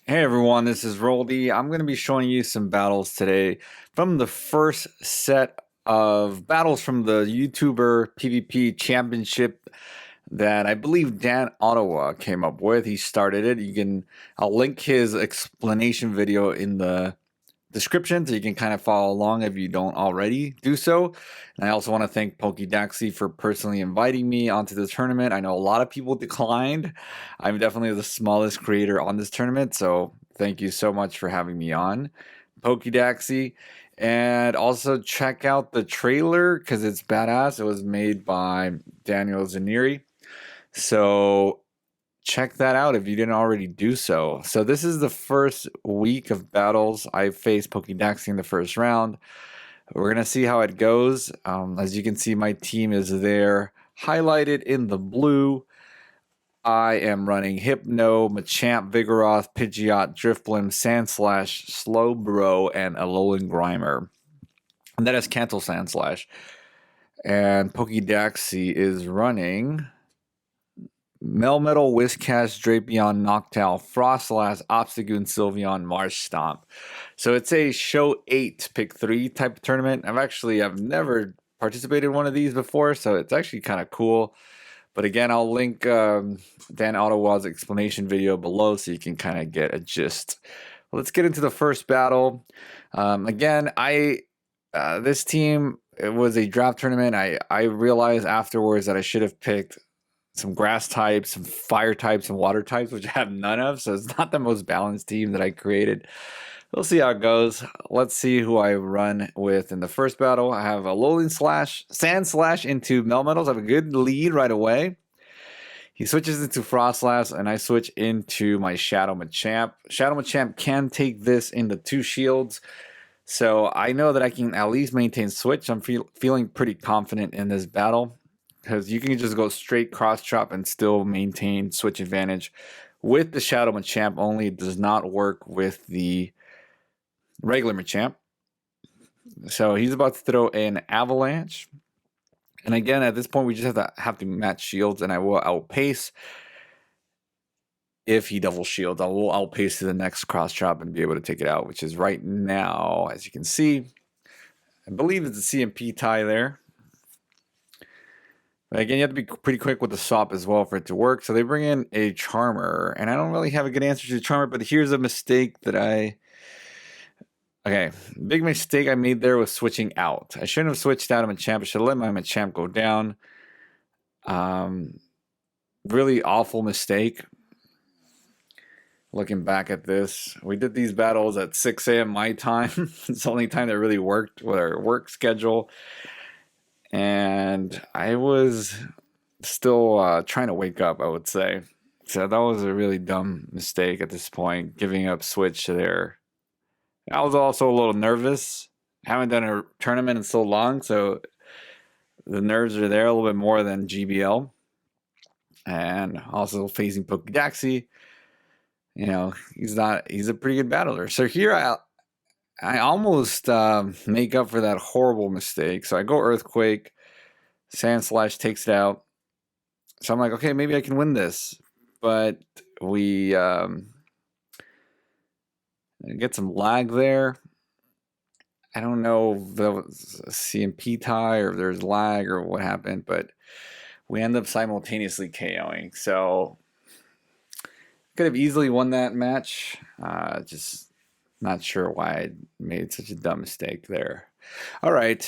Hey everyone, this is Roldy. I'm going to be showing you some battles today from the first set of battles from the YouTuber PvP Championship that I believe Dan Ottawa came up with. He started it. I'll link his explanation video in the description so you can kind of follow along if you don't already do so. And I also want to thank Poke Daxi for personally inviting me onto this tournament. I know a lot of people declined. I'm definitely the smallest creator on this tournament, so thank you so much for having me on, Poke Daxi. And also check out the trailer because it's badass. It was made by Daniel Zaneri. So check that out if you didn't already do so. So this is the first week of battles. I faced Poke Daxi in the first round. We're gonna see how it goes. As you can see, my team is there, highlighted in the blue. I am running Hypno, Machamp, Vigoroth, Pidgeot, Drifblim, Sandslash, Slowbro, and Alolan Grimer. And that is Cancel Sandslash. And Poke Daxi is running Melmetal, Whiscash, Drapion, Noctowl, Frostlass, Obstagoon, Sylveon, Marsh Stomp. So it's a show 8 pick 3 type of tournament. I've never participated in one of these before, so it's actually kind of cool. But again, I'll link Dan Ottawa's explanation video below so you can kind of get a gist. Let's get into the first battle. Again, this team, it was a draft tournament. I realized afterwards that I should have picked some grass types, some fire types, and water types, which I have none of. So it's not the most balanced team that I created. We'll see how it goes. Let's see who I run with in the first battle. I have a Alolan Slash, Sand Slash into Melmetals. I have a good lead right away. He switches into Frostlass, and I switch into my Shadow Machamp. Shadow Machamp can take this into 2 shields. So I know that I can at least maintain switch. I'm feeling pretty confident in this battle, because you can just go straight cross chop and still maintain switch advantage with the Shadow Machamp. Only it does not work with the regular Machamp. So he's about to throw an Avalanche. And again, at this point, we just have to match shields, and I will outpace. If he double shields, I will outpace to the next cross chop and be able to take it out, which is right now, as you can see. I believe it's a CMP tie there. But again, you have to be pretty quick with the swap as well for it to work. So they bring in a Charmer, and I don't really have a good answer to the Charmer, but here's a mistake that Okay, big mistake I made there was switching out. I shouldn't have switched out of Machamp. I should have let my Machamp go down. Really awful mistake. Looking back at this, we did these battles at 6 a.m. my time. It's the only time that really worked with our work schedule. And I was still trying to wake up, I would say. So that was a really dumb mistake at this point, giving up switch there. I was also a little nervous. Haven't done a tournament in so long, so the nerves are there a little bit more than GBL. And also facing Poke Daxi. You know, he's a pretty good battler. So here I almost make up for that horrible mistake. So I go Earthquake, Sand Slash takes it out. So I'm like, okay, maybe I can win this. But we get some lag there. I don't know if that was a CMP tie or if there's lag or what happened, but we end up simultaneously KOing. So could have easily won that match. Just not sure why I made such a dumb mistake there. All right.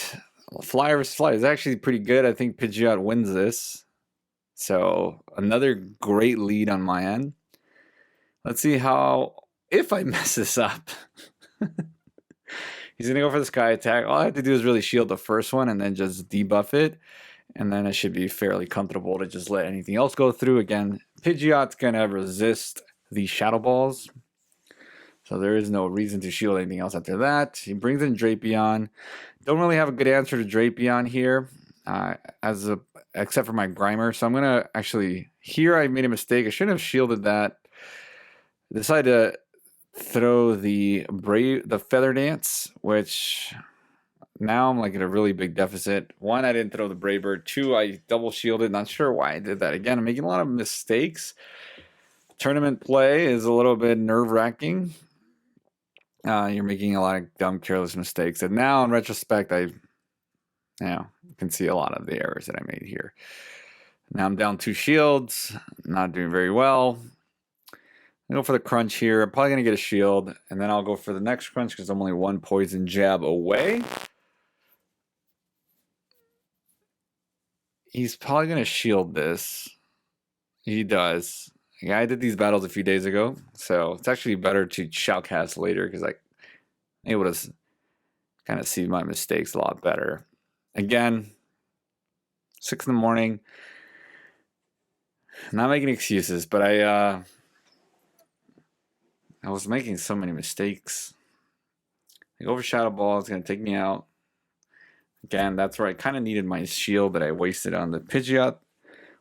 Flyer vs. Flyer is actually pretty good. I think Pidgeot wins this. So another great lead on my end. Let's see if I mess this up. He's going to go for the Sky Attack. All I have to do is really shield the first one and then just debuff it. And then it should be fairly comfortable to just let anything else go through. Again, Pidgeot's going to resist the Shadow Balls. So there is no reason to shield anything else after that. He brings in Drapion. Don't really have a good answer to Drapion here, except for my Grimer. So I'm going to actually... Here I made a mistake. I shouldn't have shielded that. I decided to throw the Feather Dance, which... Now I'm like in a really big deficit. 1, I didn't throw the Brave Bird. 2, I double shielded. Not sure why I did that. Again, I'm making a lot of mistakes. Tournament play is a little bit nerve-wracking. You're making a lot of dumb, careless mistakes. And now, in retrospect, I can see a lot of the errors that I made here. Now I'm down 2 shields. Not doing very well. I'll go for the crunch here. I'm probably going to get a shield. And then I'll go for the next crunch because I'm only 1 poison jab away. He's probably going to shield this. He does. Yeah, I did these battles a few days ago. So it's actually better to shoutcast later because I'm able to kind of see my mistakes a lot better. Again, 6 in the morning. Not making excuses, but I was making so many mistakes. Like Overshadow Ball is going to take me out. Again, that's where I kind of needed my shield that I wasted on the Pidgeot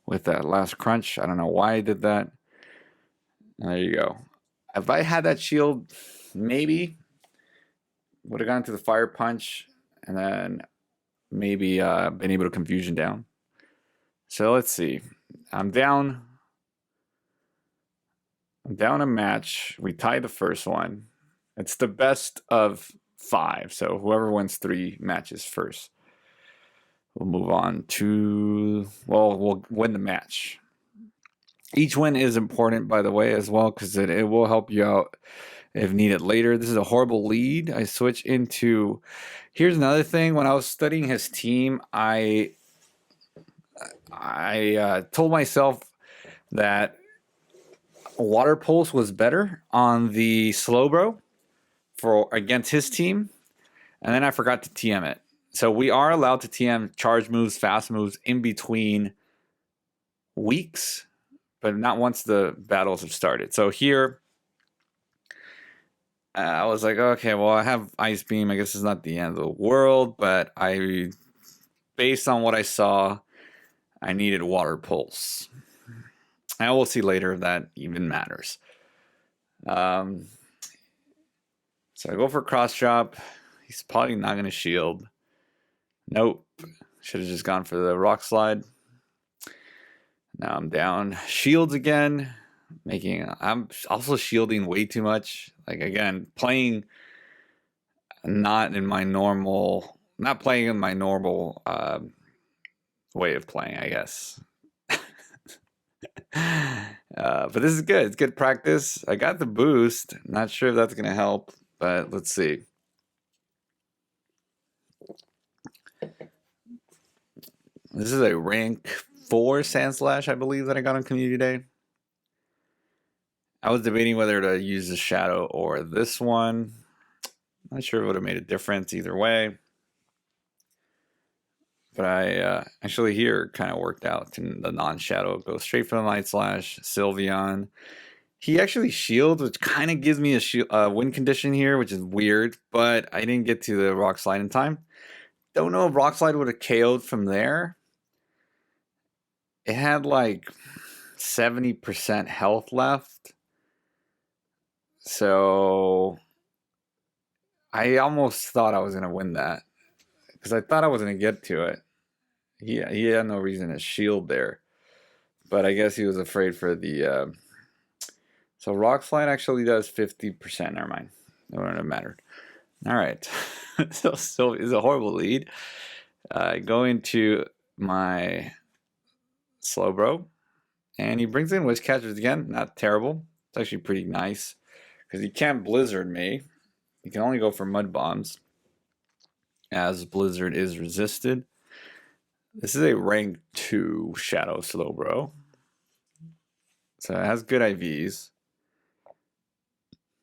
with that last crunch. I don't know why I did that. There you go. If I had that shield, maybe would have gone to the Fire Punch and then maybe been able to Confusion down. So let's see. I'm down a match. We tied the first one. It's the best of 5. So whoever wins 3 matches first. We'll move on to, well, we'll win the match. Each win is important, by the way, as well, because it will help you out if needed later. This is a horrible lead. I switch into, here's another thing. When I was studying his team, I told myself that Water Pulse was better on the Slowbro for against his team, and then I forgot to TM it. So we are allowed to TM charge moves, fast moves in between weeks, but not once the battles have started. So here, I was like, okay, well, I have Ice Beam. I guess it's not the end of the world, but based on what I saw, I needed Water Pulse. And we'll see later if that even matters. So I go for Cross Chop. He's probably not going to shield. Nope. Should have just gone for the Rock Slide. Now I'm down. Shields again. I'm also shielding way too much. Like, again, not playing in my normal way of playing, I guess. But this is good. It's good practice. I got the boost. Not sure if that's going to help, but let's see. This is a rank 4 Sandslash, I believe, that I got on Community Day. I was debating whether to use the Shadow or this one. Not sure it would have made a difference either way. But I actually here kind of worked out to the non-Shadow. Go straight for the Night Slash. Sylveon. He actually shields, which kind of gives me a win condition here, which is weird. But I didn't get to the Rock Slide in time. Don't know if Rock Slide would have KO'd from there. It had like 70% health left. So I almost thought I was going to win that. Because I thought I was going to get to it. He had no reason to shield there. But I guess he was afraid for the... So Rock Slide actually does 50%. Never mind. It wouldn't have mattered. All right. so it's a horrible lead. Go into my Slowbro. And he brings in Wish Catchers again. Not terrible. It's actually pretty nice. Because he can't Blizzard me. He can only go for Mud Bombs. As Blizzard is resisted. This is a rank 2 Shadow Slowbro. So it has good IVs.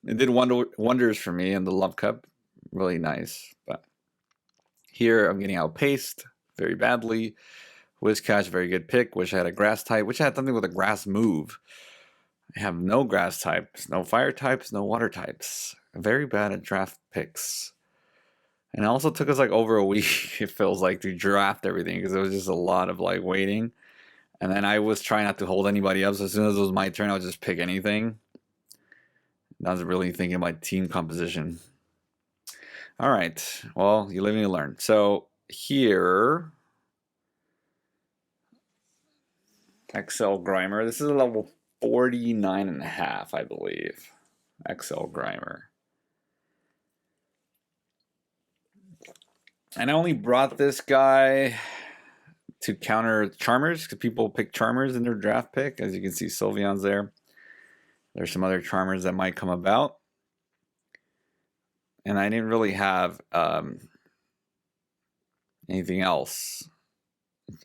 It did wonders for me in the Love Cup. Really nice. But here I'm getting outpaced very badly. Whiscash, very good pick. Wish I had a grass type. Wish I had something with a grass move. I have no grass types, no fire types, no water types. Very bad at draft picks. And it also took us like over a week, it feels like, to draft everything because it was just a lot of like waiting. And then I was trying not to hold anybody up. So as soon as it was my turn, I would just pick anything. I wasn't really thinking my team composition. All right. Well, you live and you learn. So here, XL Grimer. This is a level 49.5, I believe. XL Grimer. And I only brought this guy to counter Charmers, because people pick Charmers in their draft pick. As you can see, Sylveon's there. There's some other Charmers that might come about. And I didn't really have anything else.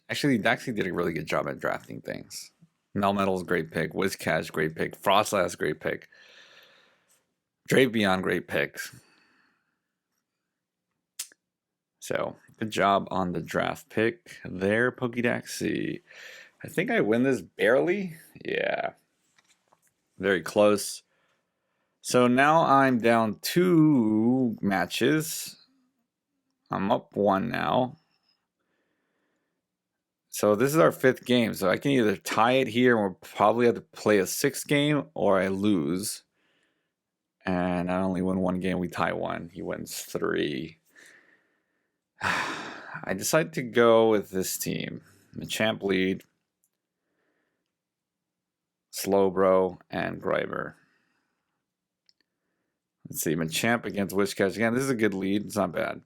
Actually, Daxi did a really good job at drafting things. Melmetal's great pick. Whiscash, great pick. Frostlass, great pick. Drapion, great picks. So, good job on the draft pick there, Poke Daxi. I think I win this barely. Yeah. Very close. So now I'm down 2 matches. I'm up 1 now. So this is our 5th game. So I can either tie it here and we'll probably have to play a 6th game, or I lose. And I only win 1 game, we tie 1. He wins 3. I decided to go with this team. Machamp lead, Slowbro, and Grimer. Let's see, Machamp against Whiscash. Again, this is a good lead. It's not bad.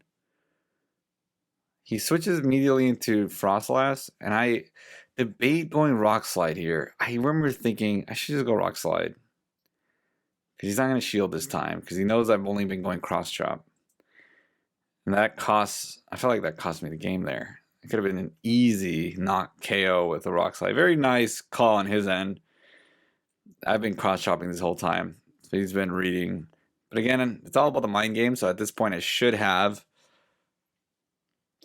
He switches immediately into Frostlass, and I debate going Rock Slide here. I remember thinking I should just go Rock Slide, because he's not going to shield this time, because he knows I've only been going Cross Chop. And that costs, I feel like that cost me the game there. It could have been an easy knock KO with the Rock Slide. Very nice call on his end. I've been cross chopping this whole time, so he's been reading. But again, it's all about the mind game, so at this point I should have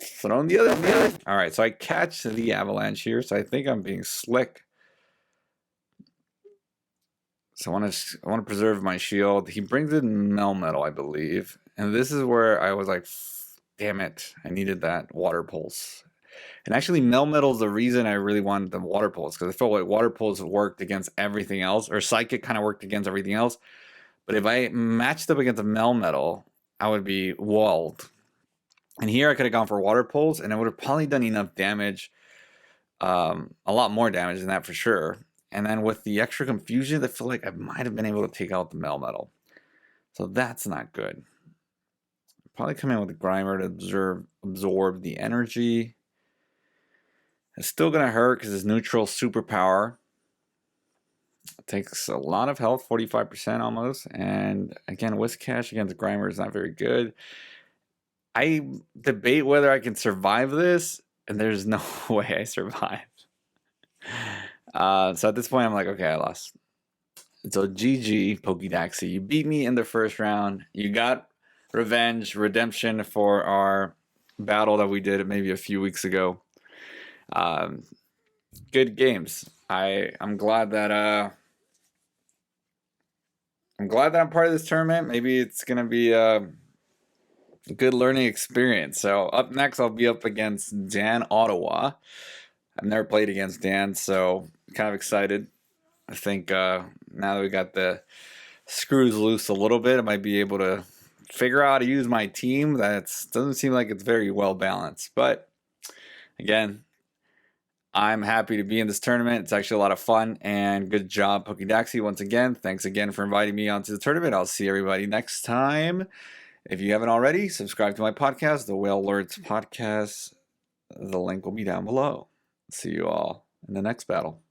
thrown the other. All right, so I catch the Avalanche here, so I think I'm being slick. So I want to preserve my shield. He brings in Melmetal, I believe. And this is where I was like, damn it, I needed that Water Pulse. And actually, Melmetal is the reason I really wanted the Water Pulse, because I felt like Water Pulse worked against everything else, or Psychic kind of worked against everything else. But if I matched up against a Melmetal, I would be walled. And here I could have gone for Water Pulse, and I would have probably done enough damage, a lot more damage than that for sure. And then with the extra confusion, I feel like I might have been able to take out the Melmetal. So that's not good. Probably come in with the Grimer to absorb the energy. It's still going to hurt because it's neutral superpower. It takes a lot of health, 45% almost. And again, Whiscash against Grimer is not very good. I debate whether I can survive this, and there's no way I survive. So at this point, I'm like, okay, I lost. So GG, Poke Daxi. You beat me in the first round. You got revenge, redemption for our battle that we did maybe a few weeks ago. Good games. I'm glad that I'm part of this tournament. Maybe it's gonna be a good learning experience. So up next, I'll be up against Dan Ottawa. I've never played against Dan, so kind of excited. I think now that we got the screws loose a little bit, I might be able to figure out how to use my team. That doesn't seem like it's very well balanced. But again, I'm happy to be in this tournament. It's actually a lot of fun, and good job, Poke Daxi. Once again, thanks again for inviting me onto the tournament. I'll see everybody next time. If you haven't already, subscribe to my podcast, the Whale Alerts Podcast. The link will be down below. See you all in the next battle.